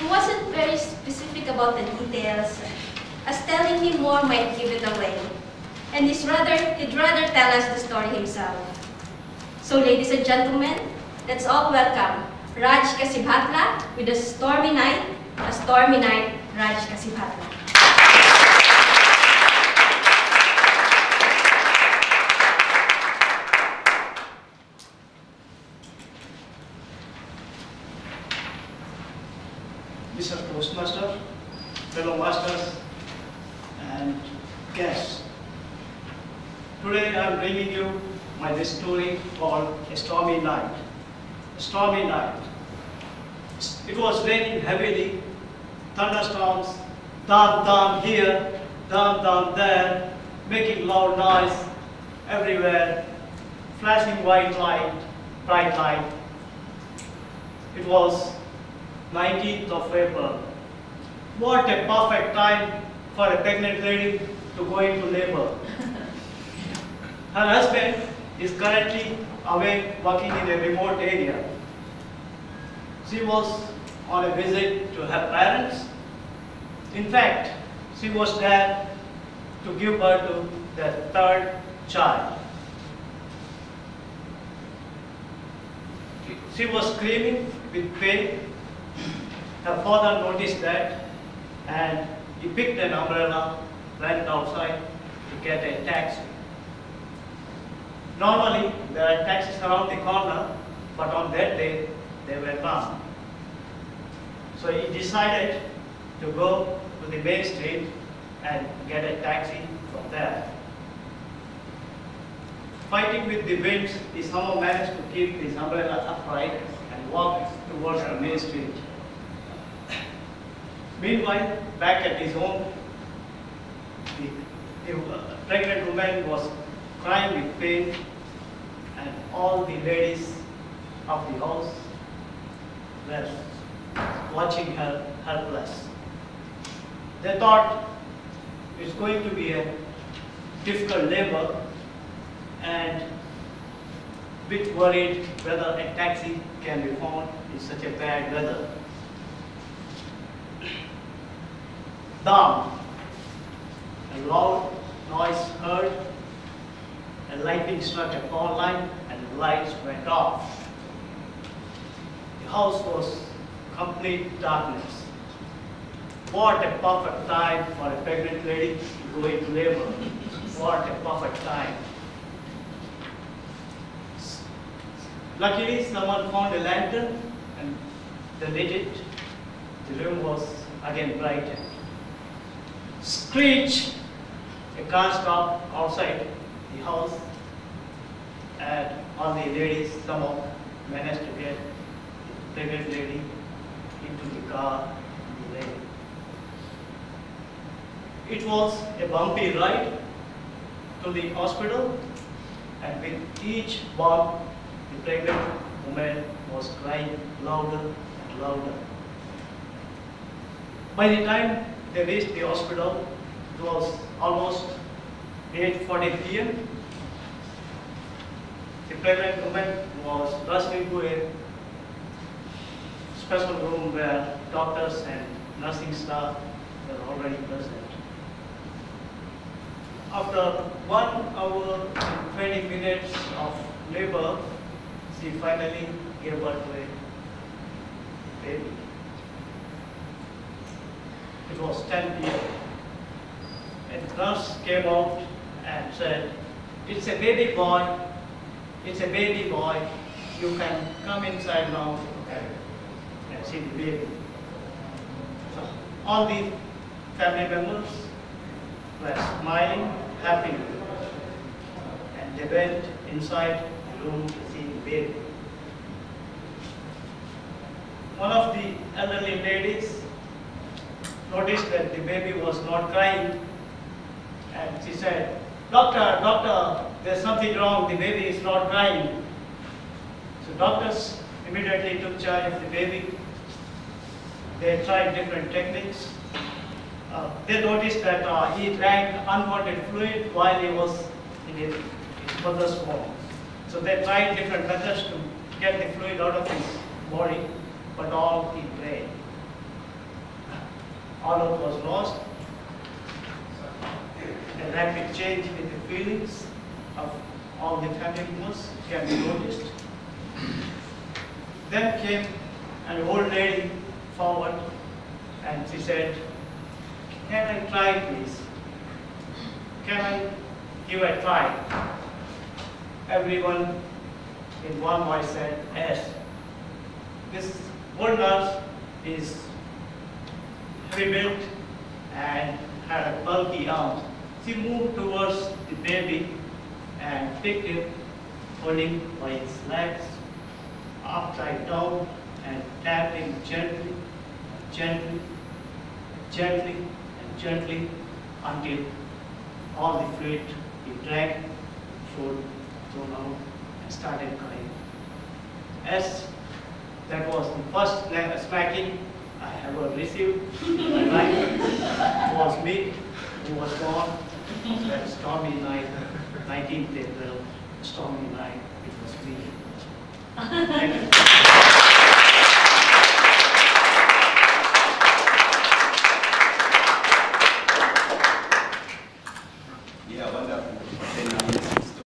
wasn't very specific about the details, as telling me more might give it away. And he'd rather tell us the story himself. So ladies and gentlemen, let's all welcome Raj Kasibhatla with A Stormy Night, Raj Kasibhatla. Mr. Toastmaster, fellow masters, and guests. Today I am bringing you my story called A Stormy Night. A stormy night. It was raining heavily, thunderstorms, dam here, dam there, making loud noise everywhere, flashing white light, bright light. It was 19th of April. What a perfect time for a pregnant lady to go into labor. Her husband is currently away working in a remote area. She was on a visit to her parents. In fact, she was there to give birth to their third child. She was screaming with pain. Her father noticed that and he picked an umbrella, went outside to get a taxi. Normally, there are taxis around the corner, but on that day, there were none. So he decided to go to the main street and get a taxi from there. Fighting with the winds, he somehow managed to keep his umbrella upright and walk towards the main street. Meanwhile, back at his home, the pregnant woman was crying with pain, and all the ladies of the house were watching her helpless. They thought it's going to be a difficult labor and a bit worried whether a taxi can be found in such a bad weather. Down. A loud noise heard, and lightning struck a power line, and the lights went off. The house was complete darkness. What a perfect time for a pregnant lady to go into labor. What a perfect time. Luckily, someone found a lantern and they lit it. The room was again brightened. Screech! A car stopped outside the house, and all the ladies somehow managed to get the pregnant lady into the car in the lane. It was a bumpy ride to the hospital, and with each bump, the pregnant woman was crying louder and louder. By the time they reached the hospital, it was almost 8:40 p.m. The pregnant woman was rushed into a special room where doctors and nursing staff were already present. After 1 hour and 20 minutes of labor, she finally gave birth to a baby. It was 10 p.m. A nurse came out and said, "It's a baby boy. It's a baby boy. You can come inside now and see the baby." So all the family members were smiling happily, and they went inside the room to see the baby. One of the elderly ladies noticed that the baby was not crying, and she said, Doctor, there's something wrong, the baby is not crying." So doctors immediately took charge of the baby. They tried different techniques. They noticed that he drank unwanted fluid while he was in his mother's womb. So they tried different methods to get the fluid out of his body, but all in vain. order was lost. A rapid change in the feelings of all the family members can be noticed. Then came an old lady forward and she said, "Can I try, please? Can I give a try?" Everyone in one voice said, "Yes." This old nurse is heavy built and had a bulky arm. She moved towards the baby and picked him, holding by his legs upside down, and tapped him gently, gently, gently, and gently until all the fluid he drank flowed out and started crying. As that was the first smacking I ever received in my life. It was me who was born that stormy night, 19th April, stormy night. It was me. Thank you.